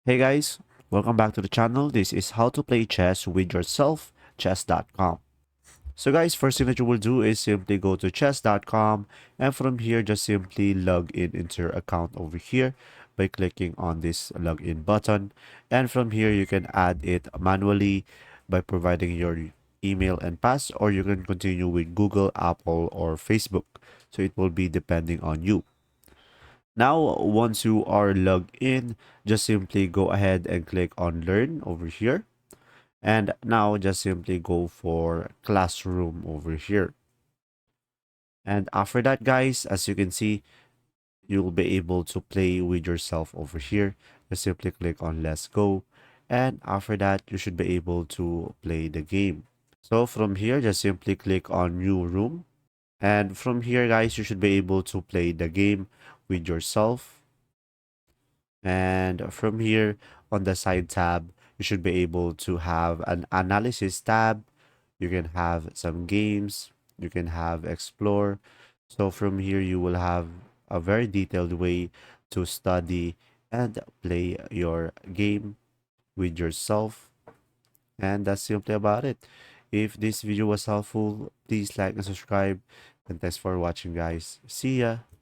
Hey guys, welcome back to the channel. This is how to play chess with yourself, chess.com. So guys, first thing that you will do is simply go to chess.com, and from here just simply log in into your account over here by clicking on this login button. And from here you can add it manually by providing your email and pass, or you can continue with Google, Apple, or Facebook. So it will be depending on you. Now, once you are logged in, just simply go ahead and click on Learn over here. And now just simply go for Classroom over here. And after that, guys, as you can see, you'll be able to play with yourself over here. Just simply click on Let's Go. And after that, you should be able to play the game. So from here, just simply click on New Room. And from here, guys, you should be able to play the game with yourself. And from here on the side tab, you should be able to have an analysis tab. You can have some games. You can have explore. So from here, you will have a very detailed way to study and play your game with yourself. And that's simply about it. If this video was helpful, please like and subscribe. And thanks for watching, guys. See ya.